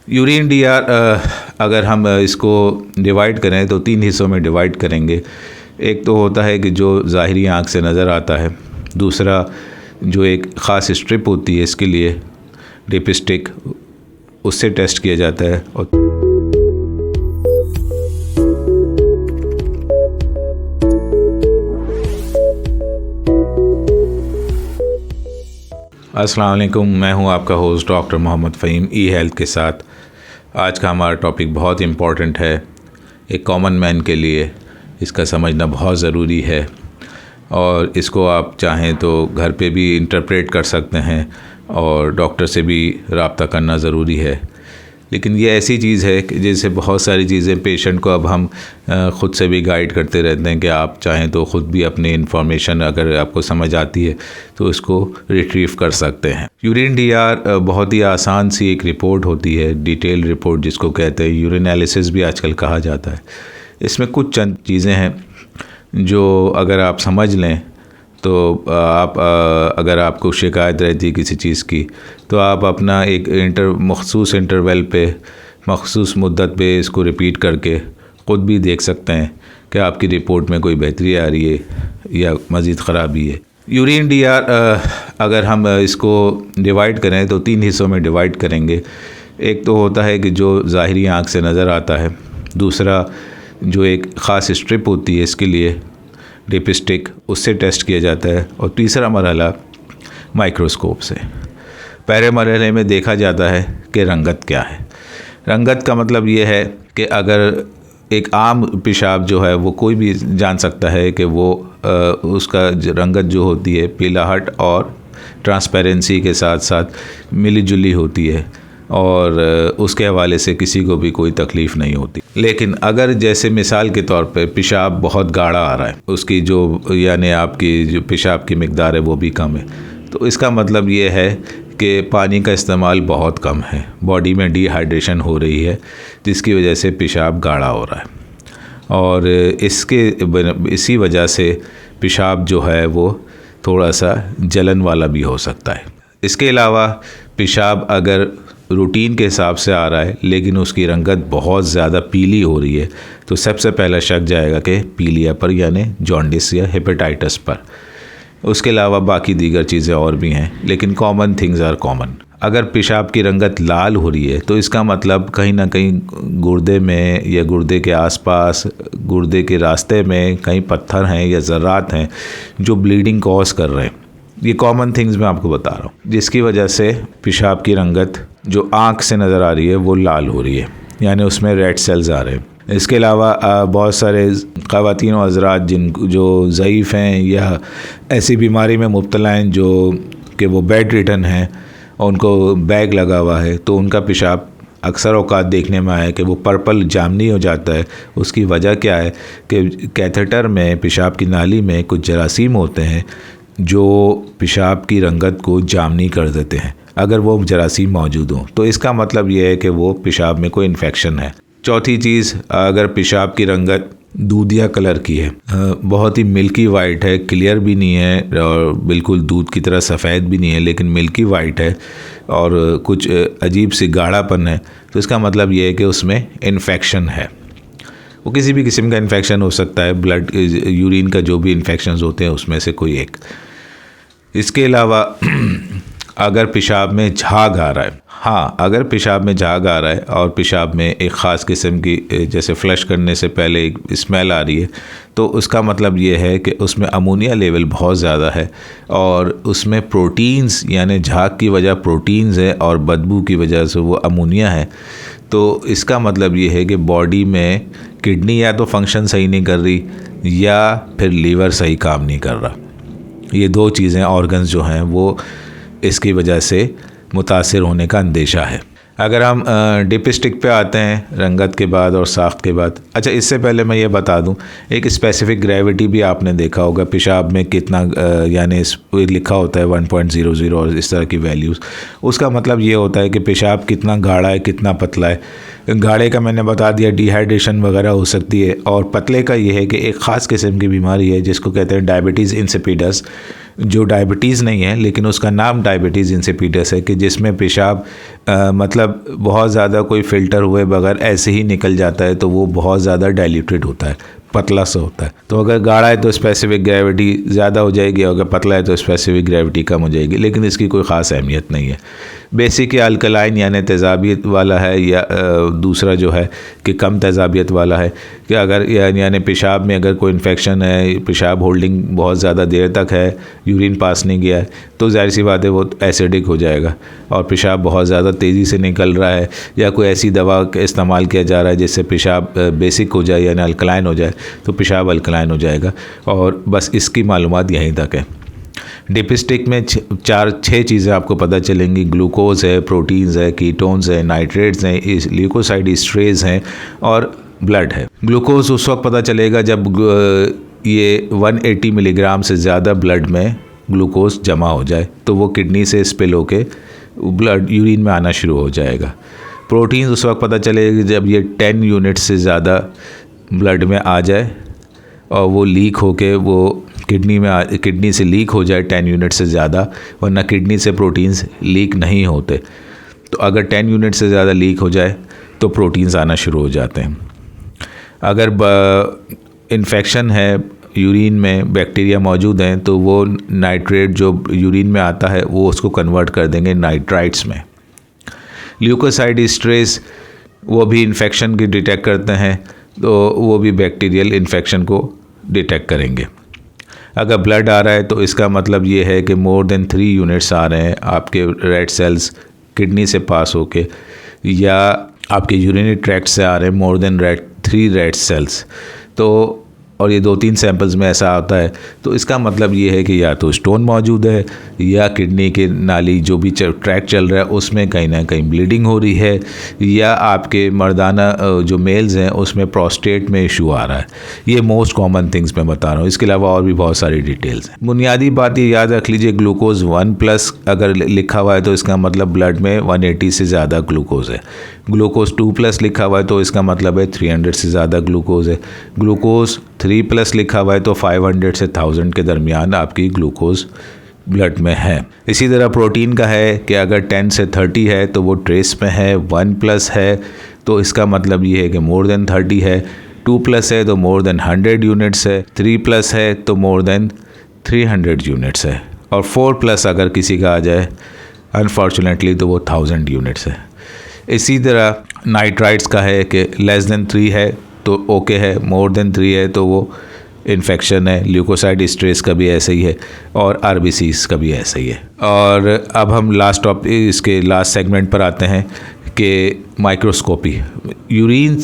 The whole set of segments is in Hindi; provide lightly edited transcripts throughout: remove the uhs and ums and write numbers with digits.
यूरिन डीआर अगर हम इसको डिवाइड करें तो 3 हिस्सों में डिवाइड करेंगे। एक तो होता है कि जो ज़ाहिरी आँख से नज़र आता है, दूसरा जो एक ख़ास स्ट्रिप होती है इसके लिए डिपिस्टिक, उससे टेस्ट किया जाता है। और अस्सलाम वालेकुम, मैं हूं आपका होस्ट डॉक्टर मोहम्मद फ़हीम ई हेल्थ के साथ। आज का हमारा टॉपिक बहुत इम्पॉर्टेंट है, एक कॉमन मैन के लिए इसका समझना बहुत ज़रूरी है और इसको आप चाहें तो घर पे भी इंटरप्रेट कर सकते हैं और डॉक्टर से भी रब्ता करना ज़रूरी है। लेकिन ये ऐसी चीज़ है कि जैसे बहुत सारी चीज़ें पेशेंट को अब हम ख़ुद से भी गाइड करते रहते हैं कि आप चाहें तो ख़ुद भी अपनी इन्फॉर्मेशन अगर आपको समझ आती है तो इसको रिट्रीव कर सकते हैं। यूरिन डीआर बहुत ही आसान सी एक रिपोर्ट होती है, डिटेल रिपोर्ट जिसको कहते हैं, यूरिनालिसिस भी आजकल कहा जाता है। इसमें कुछ चंद चीज़ें हैं जो अगर आप समझ लें तो आप अगर आपको शिकायत रहती है किसी चीज़ की तो आप अपना एक मखसूस इंटरवल पे मखसूस मुद्दत पे इसको रिपीट करके ख़ुद भी देख सकते हैं कि आपकी रिपोर्ट में कोई बेहतरी आ रही है या मज़ीद ख़राबी है। यूरिन डीआर अगर हम इसको डिवाइड करें तो 3 हिस्सों में डिवाइड करेंगे। एक तो होता है कि जो ज़ाहिरी आँख से नज़र आता है, दूसरा जो एक ख़ास स्ट्रिप होती है इसके लिए डिपिस्टिक, उससे टेस्ट किया जाता है, और तीसरा मरहला माइक्रोस्कोप से। पहले मरहले में देखा जाता है कि रंगत क्या है। रंगत का मतलब ये है कि अगर एक आम पेशाब जो है वो कोई भी जान सकता है कि वो उसका रंगत जो होती है पीलाहट और ट्रांसपेरेंसी के साथ साथ मिली जुली होती है और उसके हवाले से किसी को भी कोई तकलीफ़ नहीं होती। लेकिन अगर जैसे मिसाल के तौर पे पेशाब बहुत गाढ़ा आ रहा है, उसकी जो यानी आपकी जो पेशाब की मिकदार है वो भी कम है, तो इसका मतलब ये है कि पानी का इस्तेमाल बहुत कम है, बॉडी में डिहाइड्रेशन हो रही है जिसकी वजह से पेशाब गाढ़ा हो रहा है और इसी वजह से पेशाब जो है वो थोड़ा सा जलन वाला भी हो सकता है। इसके अलावा पेशाब अगर रूटीन के हिसाब से आ रहा है लेकिन उसकी रंगत बहुत ज़्यादा पीली हो रही है तो सबसे पहला शक जाएगा कि पीलिया पर यानी जॉन्डिस या हेपेटाइटिस पर। उसके अलावा बाकी दीगर चीज़ें और भी हैं, लेकिन कॉमन थिंग्स आर कॉमन। अगर पेशाब की रंगत लाल हो रही है तो इसका मतलब कहीं ना कहीं गुर्दे में या गुर्दे के आसपास, गुर्दे के रास्ते में कहीं पत्थर हैं या ज़र्रात हैं जो ब्लीडिंग कॉज कर रहे हैं। ये कॉमन थिंग्स मैं आपको बता रहा हूँ, जिसकी वजह से पेशाब की रंगत जो आँख से नज़र आ रही है वो लाल हो रही है, यानी उसमें रेड सेल्स आ रहे हैं। इसके अलावा बहुत सारे ख़वातीन और हज़रात जो ज़ईफ़ हैं या ऐसी बीमारी में मुब्तला हैं जो कि वो बेड रिटन हैं और उनको बैग लगा हुआ है, तो उनका पेशाब अक्सर औकात देखने में आया कि वो पर्पल जामनी हो जाता है। उसकी वजह क्या है कि कैथेटर में, पेशाब की नाली में कुछ जरासीम होते हैं जो पेशाब की रंगत को जामनी कर देते हैं अगर वो जरासीम मौजूद हों, तो इसका मतलब ये है कि वो पेशाब में कोई इन्फेक्शन है। चौथी चीज़, अगर पेशाब की रंगत दूधिया कलर की है, बहुत ही मिल्की वाइट है, क्लियर भी नहीं है और बिल्कुल दूध की तरह सफ़ेद भी नहीं है, लेकिन मिल्की वाइट है और कुछ अजीब सी गाढ़ापन है, तो इसका मतलब ये है कि उसमें इन्फेक्शन है। वो किसी भी किस्म का इन्फेक्शन हो सकता है, ब्लड यूरिन का जो भी इन्फेक्शंस होते हैं उसमें से कोई एक। इसके अलावा अगर पेशाब में झाग आ रहा है, हाँ, अगर पेशाब में झाग आ रहा है और पेशाब में एक ख़ास किस्म की जैसे फ्लश करने से पहले एक स्मेल आ रही है, तो उसका मतलब ये है कि उसमें अमोनिया लेवल बहुत ज़्यादा है और उसमें प्रोटीन्स, यानी झाग की वजह प्रोटीन्स है और बदबू की वजह से वो अमोनिया है। तो इसका मतलब ये है कि बॉडी में किडनी या तो फंक्शन सही नहीं कर रही या फिर लीवर सही काम नहीं कर रहा। ये दो चीज़ें, ऑर्गन्स जो हैं वो इसकी वजह से मुतासिर होने का अंदेशा है। अगर हम डिपिस्टिक पे आते हैं रंगत के बाद और साख्त के बाद, अच्छा इससे पहले मैं ये बता दूं, एक स्पेसिफिक ग्रेविटी भी आपने देखा होगा पेशाब में कितना, यानी लिखा होता है 1.00 और इस तरह की वैल्यूज़। उसका मतलब ये होता है कि पेशाब कितना गाढ़ा है, कितना पतला है। गाढ़े का मैंने बता दिया, डिहाइड्रेशन वगैरह हो सकती है, और पतले का ये है कि एक ख़ास किस्म की बीमारी है जिसको कहते हैं डायबिटीज़ इंसिपिडस, जो डायबिटीज़ नहीं है लेकिन उसका नाम डायबिटीज़ इंसिपिडस है, कि जिसमें पेशाब मतलब बहुत ज़्यादा कोई फ़िल्टर हुए बगैर ऐसे ही निकल जाता है, तो वो बहुत ज़्यादा डाइल्यूटेड होता है, पतला सा होता है। तो अगर गाढ़ा है तो स्पेसिफिक ग्रेविटी ज़्यादा हो जाएगी, अगर पतला है तो स्पेसिफिक ग्रेविटी कम हो जाएगी, लेकिन इसकी कोई ख़ास अहमियत नहीं है। बेसिक या अल्कलाइन यानी तेज़ाबियत वाला है, या दूसरा जो है कि कम तेज़ाबियत वाला है, कि अगर यानी पेशाब में अगर कोई इन्फेक्शन है, पेशाब होल्डिंग बहुत ज़्यादा देर तक है, यूरिन पास नहीं गया है, तो ज़ाहिर सी बात है वो एसिडिक हो जाएगा। और पेशाब बहुत ज़्यादा तेज़ी से निकल रहा है, या कोई ऐसी दवा का इस्तेमाल किया जा रहा है जिससे पेशाब बेसिक हो जाए यानी अल्कलाइन हो जाए, तो पेशाब अल्कलाइन हो जाएगा। और बस इसकी मालूमात यहीं तक है। डिपिस्टिक में 4-6 चीज़ें आपको पता चलेंगी। ग्लूकोज है, प्रोटीन्स है, कीटोन्स है, नाइट्रेट्स हैं, ल्यूकोसाइड एस्ट्रेज हैं और ब्लड है। ग्लूकोज उस वक्त पता चलेगा जब ये 180 मिलीग्राम से ज़्यादा ब्लड में ग्लूकोज जमा हो जाए, तो वो किडनी से स्पिल होके ब्लड यूरिन में आना शुरू हो जाएगा। प्रोटीन्स उस वक्त पता चलेगा जब ये 10 यूनिट से ज़्यादा ब्लड में आ जाए और वो लीक होके वो किडनी से लीक हो जाए 10 यूनिट से ज़्यादा, वरना किडनी से प्रोटीन्स लीक नहीं होते। तो अगर 10 यूनिट से ज़्यादा लीक हो जाए तो प्रोटीन्स आना शुरू हो जाते हैं। अगर इन्फेक्शन है, यूरिन में बैक्टीरिया मौजूद हैं, तो वो नाइट्रेट जो यूरिन में आता है वो उसको कन्वर्ट कर देंगे नाइट्राइट्स में। ल्यूकोसाइड एस्ट्रेज वो भी इन्फेक्शन की डिटेक्ट करते हैं, तो वो भी बैक्टीरियल इन्फेक्शन को डिटेक्ट करेंगे। अगर ब्लड आ रहा है तो इसका मतलब ये है कि मोर देन 3 यूनिट्स आ रहे हैं आपके रेड सेल्स किडनी से पास होके, या आपके यूरिनरी ट्रैक्ट से आ रहे हैं मोर देन 3 रेड सेल्स। तो और ये 2-3 सैंपल्स में ऐसा आता है, तो इसका मतलब ये है कि या तो स्टोन मौजूद है, या किडनी के नाली जो भी ट्रैक चल रहा है उसमें कहीं ना कहीं ब्लीडिंग हो रही है, या आपके मर्दाना जो मेल्स हैं उसमें प्रोस्टेट में इशू आ रहा है। ये मोस्ट कॉमन थिंग्स मैं बता रहा हूँ, इसके अलावा और भी बहुत सारी डिटेल्स हैं। बुनियादी बात ये याद रख लीजिए, ग्लूकोज 1+ अगर लिखा हुआ है तो इसका मतलब ब्लड में 180 से ज़्यादा ग्लूकोज है। ग्लूकोज 2+ लिखा हुआ है तो इसका मतलब है 300 से ज़्यादा ग्लूकोज है। ग्लूकोज 3+ लिखा हुआ है तो 500 से 1000 के दरमियान आपकी ग्लूकोज ब्लड में है। इसी तरह प्रोटीन का है कि अगर 10 से 30 है तो वो ट्रेस में है, 1+ है तो इसका मतलब ये है कि मोर देन 30 है, 2+ है तो मोर देन 100 यूनिट्स है, 3+ है तो मोर देन 300 यूनिट्स है, और 4+ अगर किसी का आ जाए अनफॉर्चुनेटली तो वो 1000 यूनिट्स है। इसी तरह नाइट्राइट्स का है कि लेस देन 3 है तो ओके है, मोर देन 3 है तो वो इन्फेक्शन है। ल्यूकोसाइड एस्ट्रेज का भी ऐसा ही है, और आरबीसीज का भी ऐसा ही है। और अब हम इसके लास्ट सेगमेंट पर आते हैं कि माइक्रोस्कोपी। यूरिन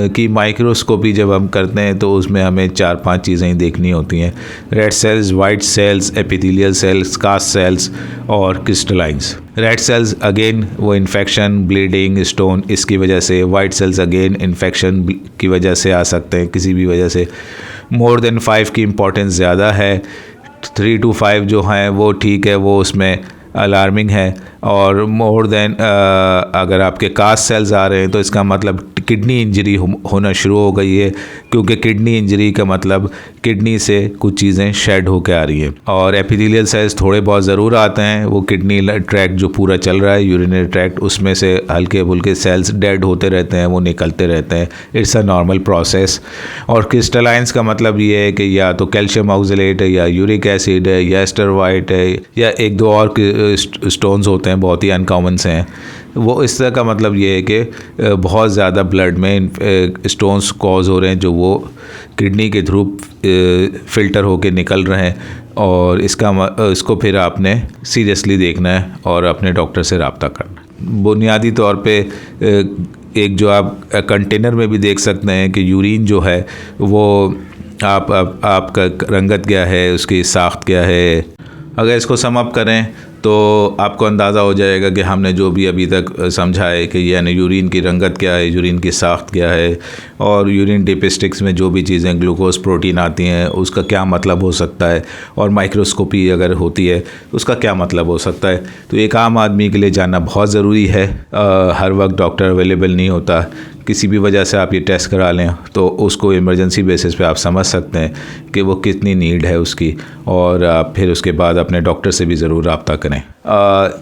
की माइक्रोस्कोपी जब हम करते हैं तो उसमें हमें 4-5 चीज़ें ही देखनी होती हैं: red cells, white cells, epithelial cells, cast cells और क्रिस्टलाइंस। रेड सेल्स अगेन वो इन्फेक्शन, ब्लीडिंग, स्टोन इसकी वजह से, वाइट सेल्स अगेन इन्फेक्शन की वजह से आ सकते हैं, किसी भी वजह से। मोर देन 5 की इम्पोर्टेंस ज़्यादा है, 3 to 5 जो हैं वो ठीक है, वो उसमें अलार्मिंग है। और मोर देन अगर आपके कास्ट सेल्स आ रहे हैं तो इसका मतलब किडनी इंजरी होना शुरू हो गई है, क्योंकि किडनी इंजरी का मतलब किडनी से कुछ चीज़ें शेड होकर आ रही हैं। और एपिथेलियल सेल्स थोड़े बहुत ज़रूर आते हैं, वो किडनी ट्रैक्ट जो पूरा चल रहा है, यूरिनरी ट्रैक्ट, उसमें से हल्के फुल्के सेल्स डेड होते रहते हैं, वो निकलते रहते हैं। It's a normal process. और क्रिस्टलाइंस का मतलब ये है कि या तो कैल्शियम ऑक्सलेट है, या यूरिक एसिड है, या एस्टरवाइट है, या 1-2 और स्टोन्स होते हैं, बहुत ही अनकॉमन से हैं। वो इस तरह का मतलब ये है कि बहुत ज़्यादा ब्लड में स्टोन्स कॉज हो रहे हैं, जो वो किडनी के थ्रू फ़िल्टर होके निकल रहे हैं, और इसको फिर आपने सीरियसली देखना है और अपने डॉक्टर से रब्ता करना है। बुनियादी तौर पे एक जो आप कंटेनर में भी देख सकते हैं कि यूरिन जो है वो आपका रंगत क्या है, उसकी साख्त क्या है। अगर इसको सम अप करें तो आपको अंदाज़ा हो जाएगा कि हमने जो भी अभी तक समझा है कि यानी यूरिन की रंगत क्या है, यूरिन की साख्त क्या है, और यूरिन डिपिस्टिक्स में जो भी चीज़ें ग्लूकोज प्रोटीन आती हैं उसका क्या मतलब हो सकता है, और माइक्रोस्कोपी अगर होती है उसका क्या मतलब हो सकता है। तो एक आम आदमी के लिए जानना बहुत ज़रूरी है। हर वक्त डॉक्टर अवेलेबल नहीं होता, किसी भी वजह से आप ये टेस्ट करा लें तो उसको इमरजेंसी बेसिस पे आप समझ सकते हैं कि वो कितनी नीड है उसकी, और फिर उसके बाद अपने डॉक्टर से भी ज़रूर रब्ता करें।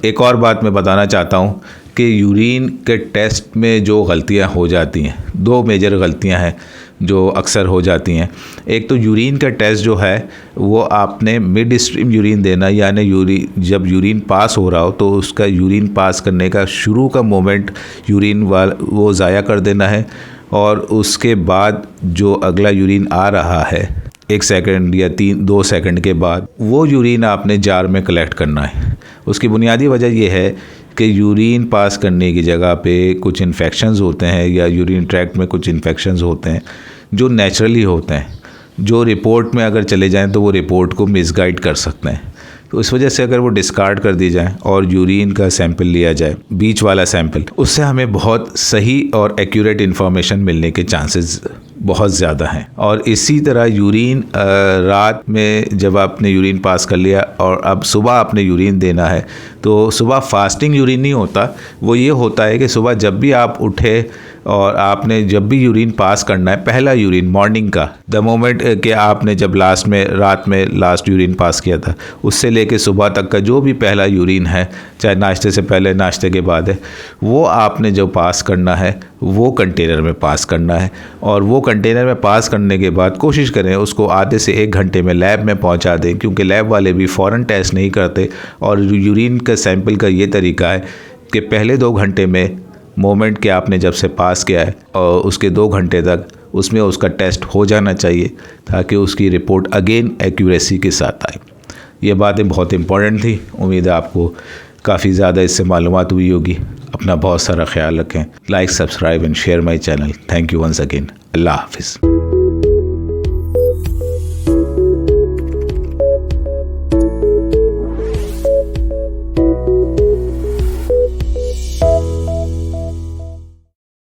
एक और बात मैं बताना चाहता हूँ कि यूरिन के टेस्ट में जो गलतियाँ हो जाती हैं, 2 मेजर गलतियाँ हैं जो अक्सर हो जाती हैं। एक तो यूरिन का टेस्ट जो है वो आपने मिड स्ट्रीम यूरिन देना, यानी जब यूरिन पास हो रहा हो तो उसका यूरिन पास करने का शुरू का मोमेंट यूरिन वो ज़ाया कर देना है, और उसके बाद जो अगला यूरिन आ रहा है 1 सेकंड या 2 सेकंड के बाद वो यूरिन आपने जार में कलेक्ट करना है। उसकी बुनियादी वजह यह है कि यूरिन पास करने की जगह पे कुछ इन्फेक्शंस होते हैं या यूरिन ट्रैक्ट में कुछ इन्फेक्शंस होते हैं जो नेचुरली होते हैं, जो रिपोर्ट में अगर चले जाएं तो वो रिपोर्ट को मिसगाइड कर सकते हैं। तो इस वजह से अगर वो डिस्कार्ड कर दी जाए और यूरिन का सैंपल लिया जाए, बीच वाला सैंपल, उससे हमें बहुत सही और एक्यूरेट इन्फॉर्मेशन मिलने के चांसेस बहुत ज़्यादा हैं। और इसी तरह यूरिन रात में जब आपने यूरिन पास कर लिया और अब सुबह आपने यूरिन देना है, तो सुबह फास्टिंग यूरिन नहीं होता, वो ये होता है कि सुबह जब भी आप उठे और आपने जब भी यूरिन पास करना है, पहला यूरिन मॉर्निंग का, द मोमेंट कि आपने जब रात में लास्ट यूरिन पास किया था, उससे लेके सुबह तक का जो भी पहला यूरिन है, चाहे नाश्ते से पहले नाश्ते के बाद है, वो आपने जो पास करना है वो कंटेनर में पास करना है। और वो कंटेनर में पास करने के बाद कोशिश करें उसको आधे से 1 घंटे में लैब में पहुंचा दें, क्योंकि लैब वाले भी फ़ौरन टेस्ट नहीं करते। और यूरिन का सैंपल का ये तरीका है कि पहले 2 घंटे में मोमेंट के आपने जब से पास किया है और उसके 2 घंटे तक उसमें उसका टेस्ट हो जाना चाहिए, ताकि उसकी रिपोर्ट अगेन एक्यूरेसी के साथ आए। ये बातें बहुत इंपॉर्टेंट थी। उम्मीद है आपको काफ़ी ज़्यादा इससे मालूमात हुई होगी। अपना बहुत सारा ख्याल रखें। Like, subscribe and share my channel. Thank you once again. अल्लाह हाफिज़।